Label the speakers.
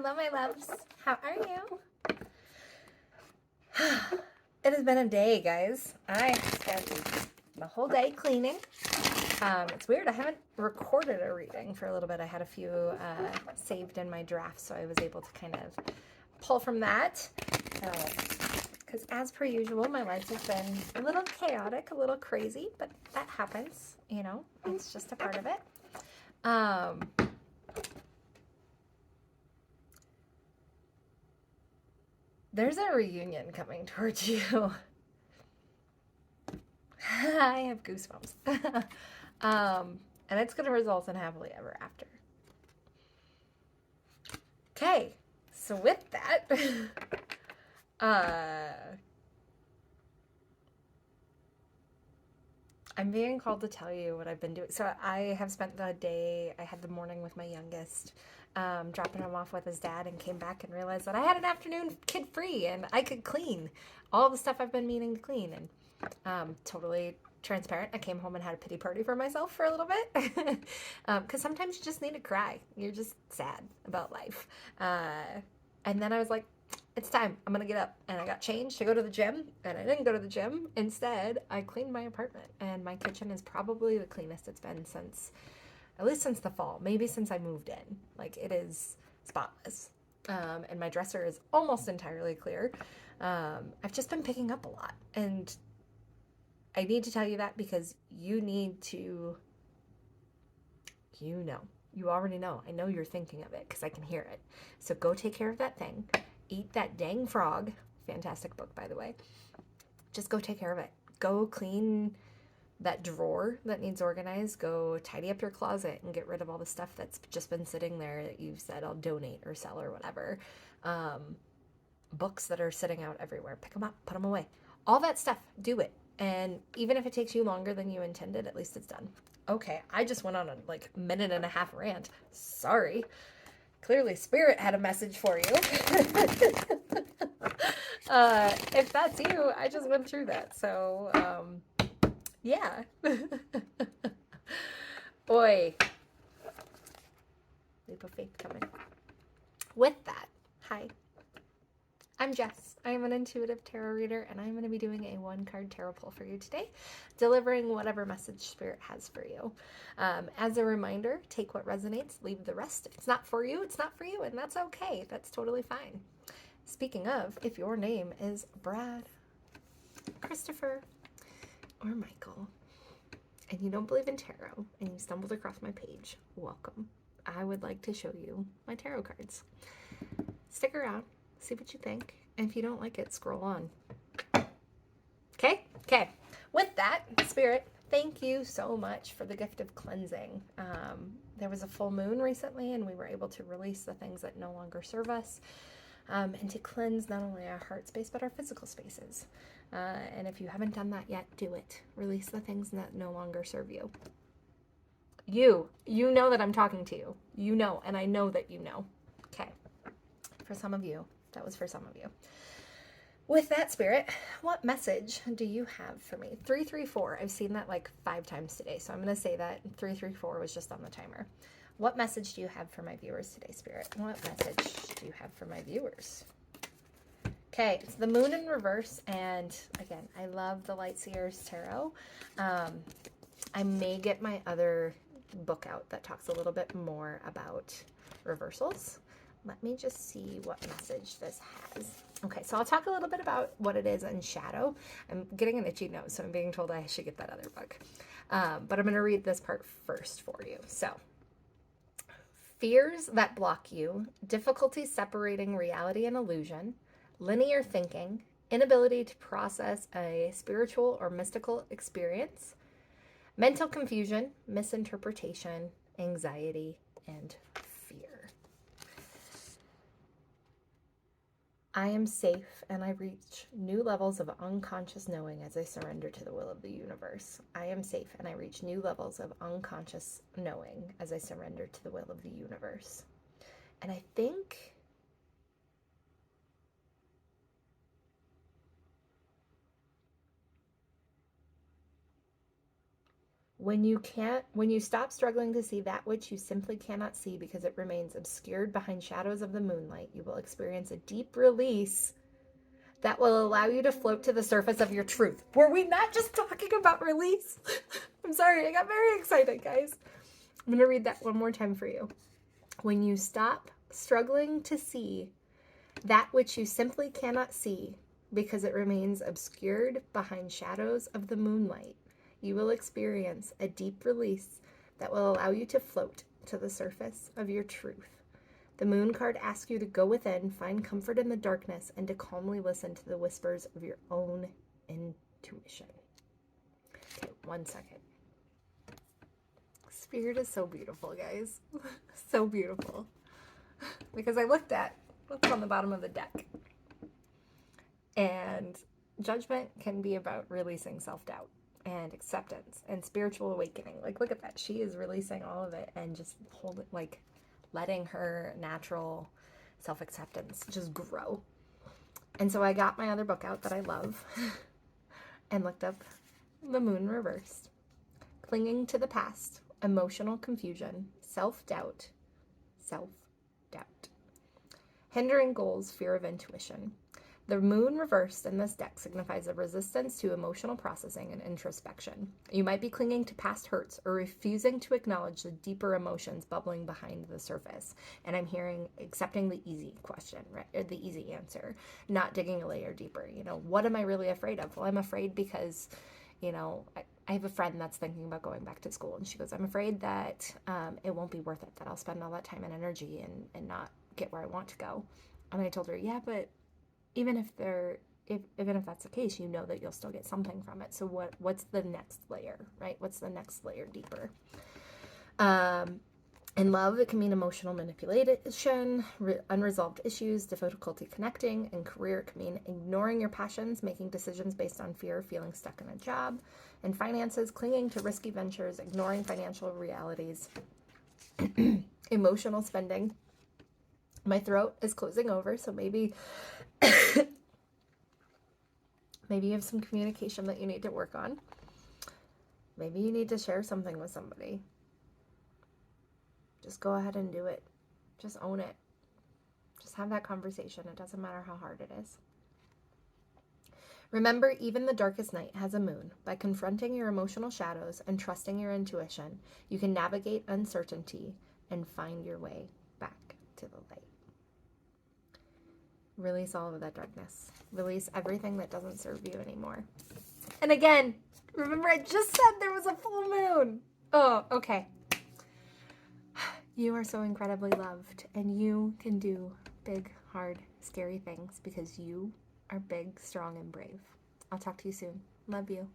Speaker 1: Hello, my loves. How are you? It has been a day, guys. I spent the whole day cleaning. It's weird. I haven't recorded a reading for a little bit. I had a few saved in my draft, so I was able to kind of pull from that. Because as per usual, my life has been a little chaotic, a little crazy, but that happens. You know, it's just a part of it. There's a reunion coming towards you. I have goosebumps. And it's going to result in happily ever after. Okay, so with that, I'm being called to tell you what I've been doing. So I have spent the day, I had the morning with my youngest, dropping him off with his dad, and came back and realized that I had an afternoon kid free and I could clean all the stuff I've been meaning to clean. And totally transparent, I came home and had a pity party for myself for a little bit. Because sometimes you just need to cry. You're just sad about life. And then I was like, it's time. I'm going to get up. And I got changed to go to the gym. And I didn't go to the gym. Instead, I cleaned my apartment. And my kitchen is probably the cleanest it's been since, at least since the fall. Maybe since I moved in. Like, it is spotless. And my dresser is almost entirely clear. I've just been picking up a lot. And I need to tell you that because you need to, you already know. I know you're thinking of it because I can hear it. So go take care of that thing. Eat that dang frog. Fantastic book, by the way. Just go take care of it. Go clean that drawer that needs organized. Go tidy up your closet and get rid of all the stuff that's just been sitting there that you've said I'll donate or sell or whatever. Books that are sitting out everywhere. Pick them up. Put them away. All that stuff. Do it. And even if it takes you longer than you intended, at least it's done. Okay, I just went on a minute and a half rant. Sorry. Clearly Spirit had a message for you. If that's you, I just went through that. So, yeah. Boy. Leap of faith coming. With that, hi. I'm Jess. I am an intuitive tarot reader, and I'm going to be doing a one-card tarot pull for you today, delivering whatever message Spirit has for you. As a reminder, take what resonates, leave the rest. If it's not for you, it's not for you, and that's okay. That's totally fine. Speaking of, if your name is Brad, Christopher, or Michael, and you don't believe in tarot, and you stumbled across my page, welcome. I would like to show you my tarot cards. Stick around. See what you think. And if you don't like it, scroll on. Okay? Okay. With that, Spirit, thank you so much for the gift of cleansing. There was a full moon recently, and we were able to release the things that no longer serve us, and to cleanse not only our heart space, but our physical spaces. And if you haven't done that yet, do it. Release the things that no longer serve you. You know that I'm talking to you. You know, and I know that you know. Okay. For some of you. That was for some of you. With that, Spirit, what message do you have for me? 334. I've seen that 5 times today, so I'm going to say that 334 was just on the timer. What message do you have for my viewers today, Spirit? What message do you have for my viewers? Okay, it's the moon in reverse, and again, I love the Lightseers Tarot. I may get my other book out that talks a little bit more about reversals. Let me just see what message this has. Okay, so I'll talk a little bit about what it is in shadow. I'm getting an itchy nose, so I'm being told I should get that other book. But I'm going to read this part first for you. So, fears that block you, difficulty separating reality and illusion, linear thinking, inability to process a spiritual or mystical experience, mental confusion, misinterpretation, anxiety, and fear. I am safe, and I reach new levels of unconscious knowing as I surrender to the will of the universe. I am safe, and I reach new levels of unconscious knowing as I surrender to the will of the universe. And I think When you stop struggling to see that which you simply cannot see because it remains obscured behind shadows of the moonlight, you will experience a deep release that will allow you to float to the surface of your truth. Were we not just talking about release? I'm sorry, I got very excited, guys. I'm going to read that one more time for you. When you stop struggling to see that which you simply cannot see because it remains obscured behind shadows of the moonlight, you will experience a deep release that will allow you to float to the surface of your truth. The moon card asks you to go within, find comfort in the darkness, and to calmly listen to the whispers of your own intuition. Okay, 1 second. Spirit is so beautiful, guys. So beautiful. Because I looked on the bottom of the deck. And judgment can be about releasing self-doubt and acceptance and spiritual awakening. Like, look at that. She is releasing all of it and just letting her natural self-acceptance just grow. And so I got my other book out that I love and looked up The Moon Reversed. Clinging to the past, emotional confusion, self-doubt. Hindering goals, fear of intuition. The moon reversed in this deck signifies a resistance to emotional processing and introspection. You might be clinging to past hurts or refusing to acknowledge the deeper emotions bubbling behind the surface. And I'm hearing accepting the easy question, right? Or the easy answer, not digging a layer deeper. What am I really afraid of? Well, I'm afraid because, I have a friend that's thinking about going back to school, and she goes, I'm afraid that it won't be worth it, that I'll spend all that time and energy and not get where I want to go. And I told her, yeah, but even if that's the case, that you'll still get something from it. So what's the next layer, right? What's the next layer deeper? In love, it can mean emotional manipulation, unresolved issues, difficulty connecting. In career, it can mean ignoring your passions, making decisions based on fear, feeling stuck in a job. In finances, clinging to risky ventures, ignoring financial realities. Emotional spending. My throat is closing over, so maybe maybe you have some communication that you need to work on. Maybe you need to share something with somebody. Just go ahead and do it. Just own it. Just have that conversation. It doesn't matter how hard it is. Remember, even the darkest night has a moon. By confronting your emotional shadows and trusting your intuition, you can navigate uncertainty and find your way back to the light. Release all of that darkness. Release everything that doesn't serve you anymore. And again, remember I just said there was a full moon. Oh, okay. You are so incredibly loved, and you can do big, hard, scary things because you are big, strong, and brave. I'll talk to you soon. Love you.